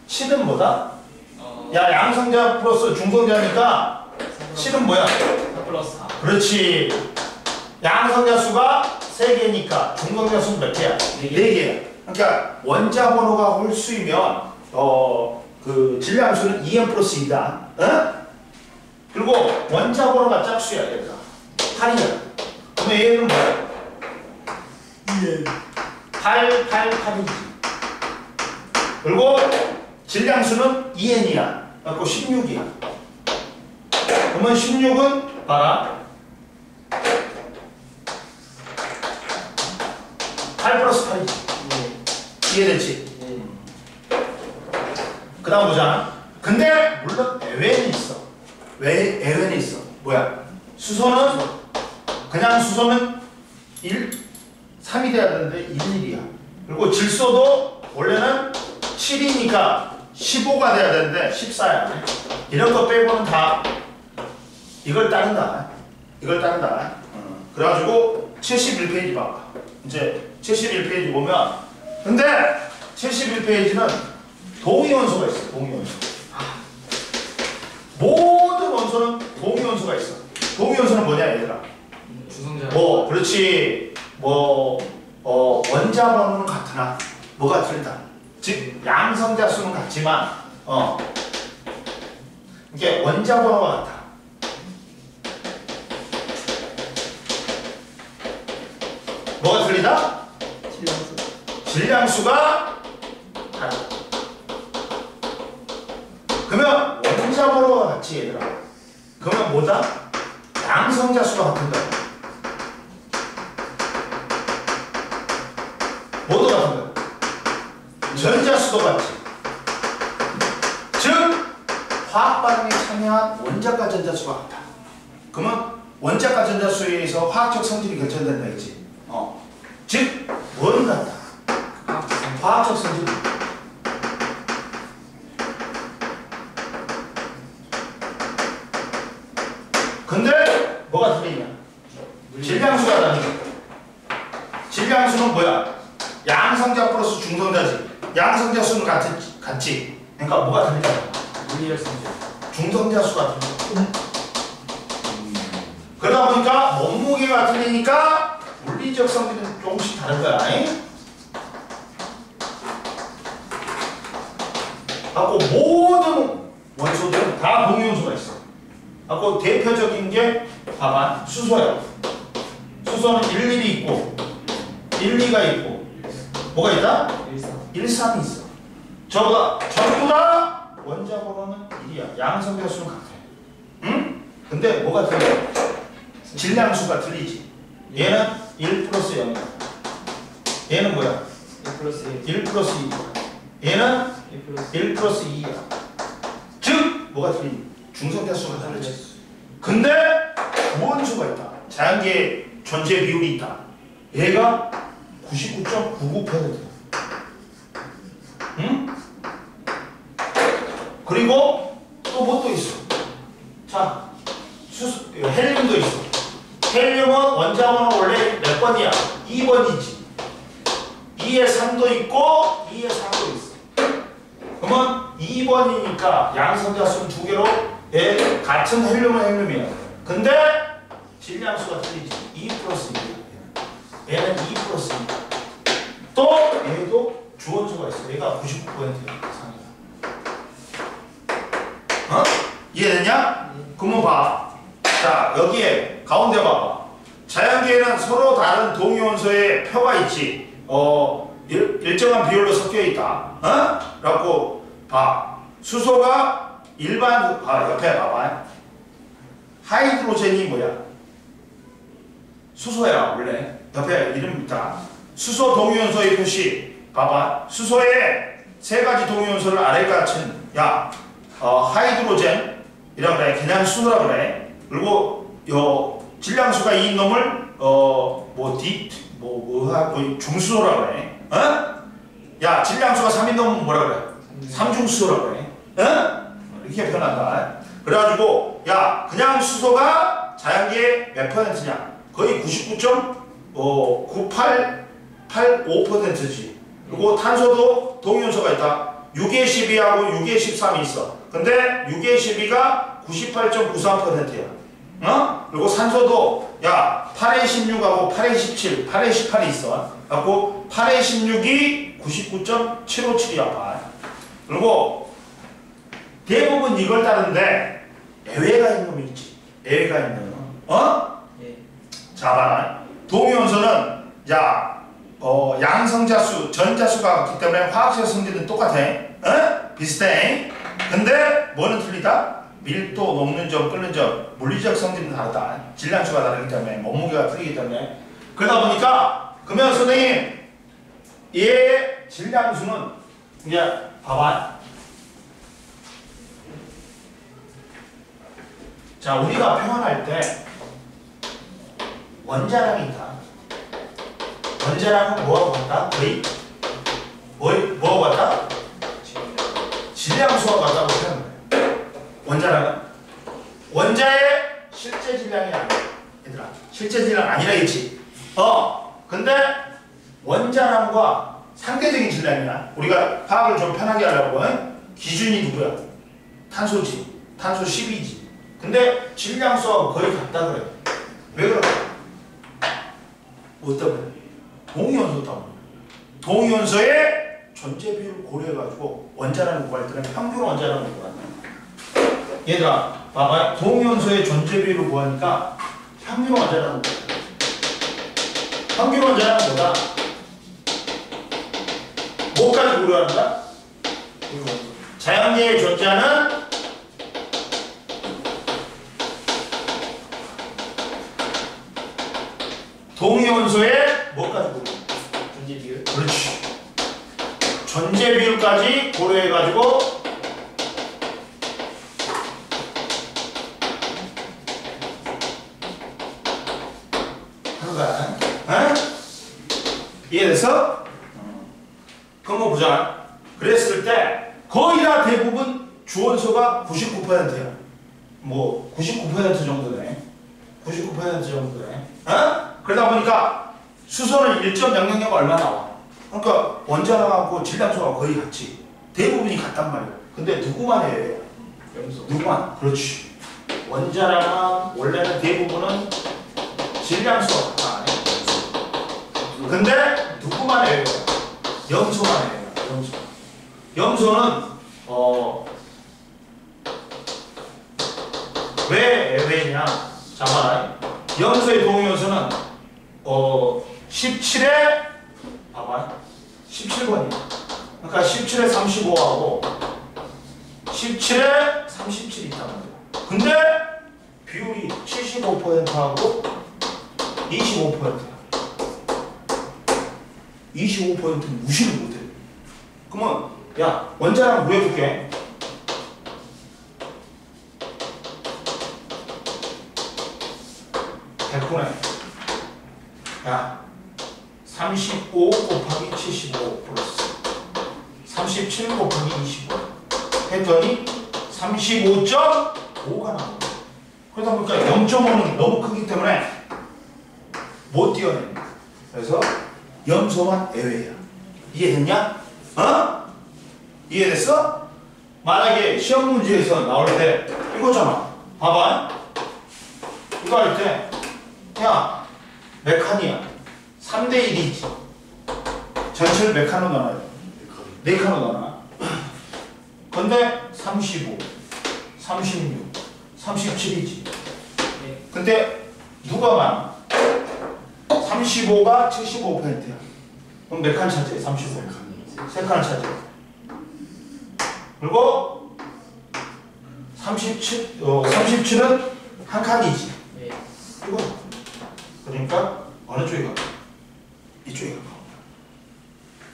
7은 뭐다? 야, 양성자 플러스 중성자니까 7은 뭐야? 4 플러스 4. 그렇지. 양성자 수가 3개니까 중성자 수는 몇 개야? 4개야. 그러니까 원자 번호가 홀수이면 그 질량수는 2n 플러스 2다. 그리고 원자 번호가 짝수야, 얘들아. 8이야. 그러면 얘는 뭐야? 8, 8, 8이지. 그리고 질량수는 2n이야. 그래서 16이야. 그러면 16은 봐라. 8 플러스 8이지. 이해됐지? 그 다음 보자. 근데 물론 애외는 있어. 왜 애외는 있어? 뭐야? 수소는 그냥 수소는 3이 돼야 되는데 1이야. 그리고 질소도 원래는 7이니까 15가 돼야 되는데 14야. 이런 거 빼고는 다 이걸 따른다. 이걸 따른다. 그래가지고 71페이지 봐봐. 이제 71페이지 보면 근데 71페이지는 동위원소가 있어. 동위원소. 모든 원소는 동위원소가 있어. 동위원소는 뭐냐 얘들아? 주성자. 그렇지. 원자 번호는 같으나 뭐가 틀리다. 즉 양성자 수는 같지만 이게 원자 번호가 같아. 뭐가 틀리다? 질량수가 다르다. 그러면 원자 번호가 같지 얘들아. 그러면 뭐다? 양성자 수가 같은 거야. 뭐도 같은 거야. 전자수도 같지. 즉 화학 반응에 참여한 원자과 전자수가 같다. 그러면 원자과 전자수에 의해서 화학적 성질이 결정된다 했지. 즉 뭐는 같다. 화학적 성질. 근데 뭐가 틀리냐? 질량수가 다른 거야. 질량수는 뭐야? 양성자 플러스 중성자지. 양성자 수는 같지. 그러니까 뭐가 틀리냐? 물리적 성질. 중성자 수가 틀려. 그러다 보니까 몸무게가 틀리니까 물리적 성질은 조금씩 다른 거야. 하고 모든 원소들은 다 동위원소가 있어. 하고 대표적인 게 봐봐. 수소야. 수소는 11이 있고 12가 있고 뭐가 있다? 1, 3이 있어. 전부 다 원자 번호는 1이야. 양성자 수는 같아. 응? 근데 뭐가 틀려? 질량수가 틀리지. 얘는 1 플러스 0이야. 얘는 뭐야? 1 플러스 1. 1 플러스 2. 얘는 1 플러스 2야. 즉 뭐가 틀리니? 중성자 수가 다르지. 근데 무언수가 있다. 자연계에 전체 비율이 있다. 얘가 99.99%. 응? 그리고 또 뭐 또 있어. 자, 헬륨도 있어. 헬륨은 원자번호 원래 몇 번이야? 2번이지. 2에 3도 있고 2에 4도 있어. 그러면 2번이니까 양성자 수는 2개로 얘 같은 헬륨이야. 근데 질량수가 틀리지. 2 플러스 2. 얘는 2 플러스 2. 또 얘도 주원수가 있어. 얘가 99%야. 어? 이해되냐? 그러면 봐. 자, 여기에 가운데 봐봐. 자연계에는 서로 다른 동위원소의 표가 있지. 일정한 비율로 섞여 있다. 어? 라고 봐. 수소가 일반, 옆에 봐봐. 하이드로젠이 뭐야? 수소야, 원래. 옆에 이름 있다. 수소 동위원소의 표시. 봐봐. 수소의 세 가지 동위원소를 아래과 같은, 야, 하이드로젠이라 그래. 그냥 수소라 그래. 그리고, 질량수가 2인 놈을, 중수소라 그래. 어? 야, 질량수가 3인 놈은 뭐라 그래? 삼중수소라 그래. 어? 이렇게 표현한다. 그래가지고, 야, 그냥 수소가 자연계의 몇 퍼센트냐? 거의 99.9885%지. 그리고 탄소도 동위원소가 있다. 6에 12하고 6에 13이 있어. 근데 6에 12가 98.93%야. 어? 그리고 산소도 야 8에 16하고 8에 17, 8에 18이 있어. 그래갖고 8에 16이 99.757이야. 그리고 대부분 이걸 따르는데 예외가 있는 놈이 있지. 예외가 있는 놈. 예. 자 봐라. 동위원소는 양성자수, 전자수가 같기 때문에 화학적 성질은 똑같아. 비슷해. 근데 뭐는 틀리다? 밀도, 녹는 점, 끓는 점, 물리적 성질은 다르다. 질량수가 다르기 때문에, 몸무게가 틀리기 때문에. 그러다 보니까, 그러면 선생님, 얘의 질량수는, 이제, 봐봐. 자, 우리가 표현할 때, 원자량이 있다. 원자량은 뭐하고 같다? 거의? 뭐하고 같다? 질량수와 같다고 표현해. 원자량은? 원자의 실제 질량이 아니야. 얘들아, 실제 질량 아니라겠지? 근데 원자량과 상대적인 질량이야. 우리가 파악을 좀 편하게 하려고 기준이 누구야? 탄소지. 탄소 10이지. 근데 질량수하고 거의 같다 그래. 왜 그럴까? 뭐 때문에? 동위원소 때문에. 동위원소의 존재 비율을 고려해가지고 원자량을 구할 때는 평균 원자량을 구한다. 얘들아, 봐봐. 동위원소의 존재 비율을 구하니까 평균 원자량을 구한다. 평균 원자량은 뭐다? 뭐까지 고려하는가? 자연계에 존재하는 동위원소의 뭐까지 고려? 존재 비율. 그렇지. 존재 비율까지 고려해가지고 하는 거야. 이해됐어? 그럼 보자. 그랬을 때 거의 다 대부분 주원소가 99%야. 뭐 99% 정도네. 99% 정도네. 그러다 보니까 수소는 1.000가 얼마 나와? 그러니까 원자량하고 질량수가 거의 같지. 대부분이 같단 말이야. 근데 누구만 해요? 염소. 누구만? 그렇지. 원자량은 원래는 대부분은 질량수가 같다 안 해. 근데 누구만 해요? 염소만 해요. 염소. 염소는 왜 예외냐? 자 봐라. 염소의 동위원소는 17에 봐봐. 17번이야. 그러니까 17에 35하고 17에 37이 있단 말이야. 근데 비율이 75%하고 25%야. 25%는 무시를 못해. 그러면 야 원자량 구해볼게. 백분의 야 35 곱하기 75 플러스 37 곱하기 25 했더니 35.5가 나와. 그러다 보니까 0.5는 너무 크기 때문에 못 띄어내. 그래서 염소만 예외야. 이해됐냐? 이해됐어? 만약에 시험 문제에서 나올 때 이거잖아. 봐봐. 이거 할 때, 야, 몇 칸이야? 3대 1이지. 전체를 몇 칸으로 나눠요? 4칸으로 나눠. 근데 35, 36, 37이지. 네. 근데 누가 많아? 35가 75%야. 그럼 몇 칸 차지해? 35. 3칸 차지해. 그리고 37은 한 칸이지. 네. 이거. 그러니까 어느 쪽에 가까워? 이쪽에 가까워.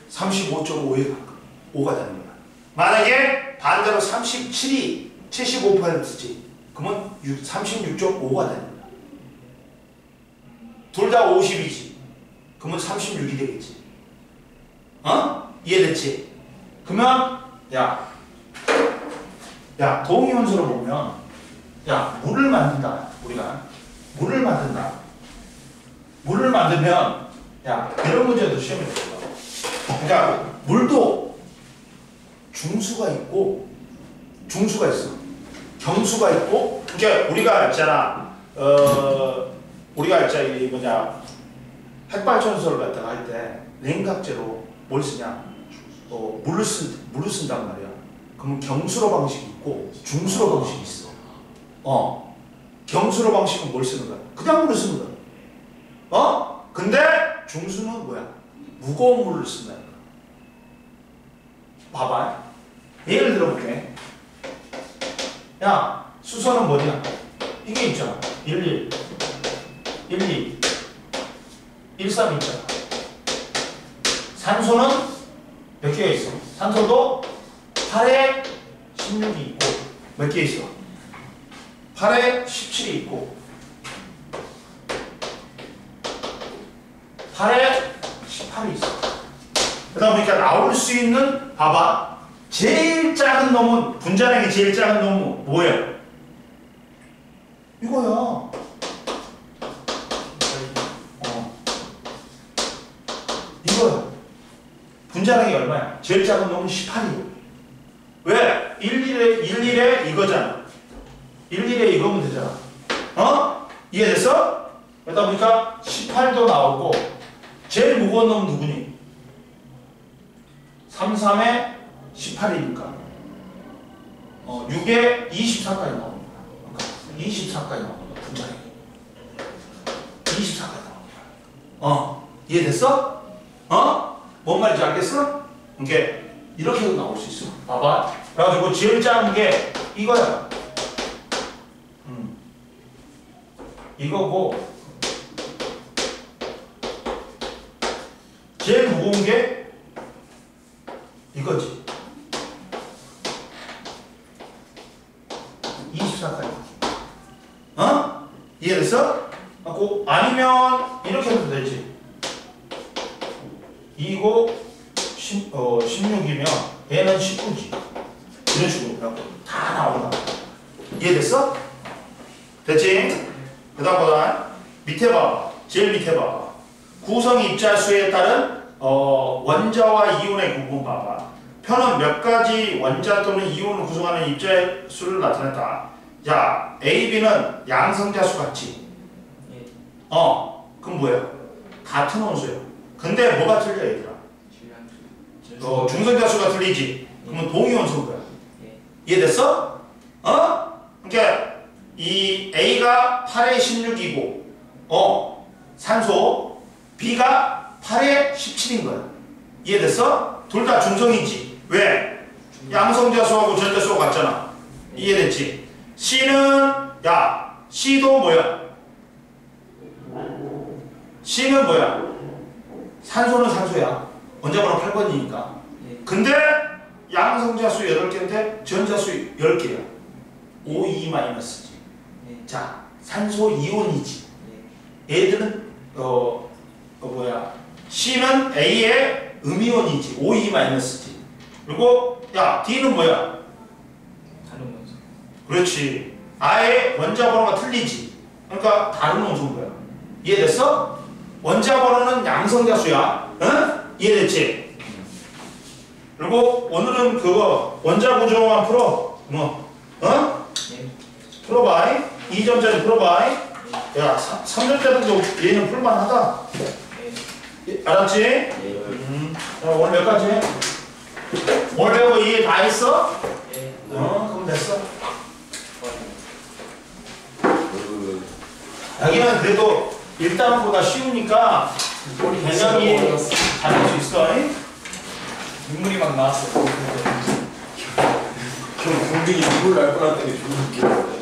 35.5에 가까워. 5가 되는 거야. 만약에 반대로 37이 75%지. 그러면 36.5가 되는 거야. 둘 다 50이지. 그러면 36이 되겠지. 어? 이해됐지? 그러면 야 동위원소를 보면 야 물을 만든다. 우리가 물을 만든다. 물을 만들면 야 이런 문제도 시험에 들어가. 그러니까 물도 중수가 있고 중수가 있어. 경수가 있고. 그러니까 우리가 있잖아. 우리가 있잖아 이 뭐냐 핵발전소를 갖다가 할 때 냉각제로 뭘 쓰냐? 물을 쓴단 말이야. 그러면 경수로 방식이 있고 중수로 방식이 있어. 경수로 방식은 뭘 쓰는 거야? 그냥 물을 쓰는 거야. 근데 중수는 뭐야? 무거운 물을 쓴다는 거야. 봐봐. 예를 들어볼게. 야, 수소는 뭐냐? 이게 있잖아. 11, 12, 13 있잖아. 산소는 몇 개가 있어? 산소도 8에 16이 있고 몇 개 있어? 8에 17이 있고 8에 18이 있어. 그러다 보니까 나올 수 있는 봐봐. 제일 작은 놈은 분자량이 제일 작은 놈은 뭐예요? 이거야. 이거야. 분자량이 얼마야? 제일 작은 놈은 18이고. 왜? 11에 이거잖아. 11에 이거면 되잖아. 이해됐어? 그러다 보니까 18도 나오고 제일 무거운 놈은 누구니? 33에 18이니까 6에 24까지 나옵니다. 그러니까 24까지 나옵니다. 분자량이 24까지 나옵니다. 이해됐어? 뭔 말인지 알겠어? 이렇게도 나올 수 있어. 봐봐. 그래가지고 제일 작은 게 이거야. 이거고 제일 무거운 게 이거지. 24까지. 이해됐어? 아니면 이렇게 해도 되지. 이거 16이면 얘는 19지. 이런 식으로 해갖고 다 나온다. 이해됐어? 됐지? 그 다음보다 밑에 봐. 제일 밑에 봐. 구성 입자수에 따른 원자와 이온의 구분 봐봐. 표는 몇 가지 원자 또는 이온을 구성하는 입자수를 나타냈다. 자, A, B는 양성자수 같지? 그럼 뭐예요? 같은 원소예요. 근데 뭐가 틀려 얘들아? 중성자수가 틀리지? 그러면 동위원소인 거야. 이해됐어? 그러니까 이 A가 8에 16이고 산소 B가 8에 17인 거야. 이해됐어? 둘 다 중성이지. 왜? 양성자수하고 전자수가 같잖아. 이해됐지? C는 C도 뭐야? C는 뭐야? 산소는 산소야. 원자번호 8번이니까. 근데 양성자수 8개인데 전자수 10개야. O2-지. 자, 산소 이온이지. 얘들은 C는 A의 음이온이지. O2-지. 그리고 D는 뭐야? 다른 원소. 그렇지. 아예 원자 번호가 틀리지. 그러니까 다른 원소인 거야. 이해됐어? 원자 번호는 양성자수야. 응? 이해됐지? C는 A의 음이온이지. O2-지. 그리고 D는 뭐야? 산소 이온이지. O2-지. 그렇지. 아예 원자 번호가 틀리지. 그러니까 다른 원소인 거야. 이해됐어? 원자 번호는 양성자수야. 응? 이해됐지? C는 A의 음이온이지. 그리고 오늘은 그거 원자 구조만 풀어. 뭐 어? 예. 풀어봐. 2점짜리 풀어봐. 야 3점짜리도 얘는 풀만하다. 예. 알았지? 예. 자, 오늘 몇 가지 해? 오늘 배운 거 이해 다 했어? 예. 그럼 됐어. 그 여기는 그래도 1단원보다 쉬우니까 우리 개념이 잘할 수 있어. 눈물이 막 나왔어요. 형 공중이 눈물 날 뻔했더니 존나 웃겨.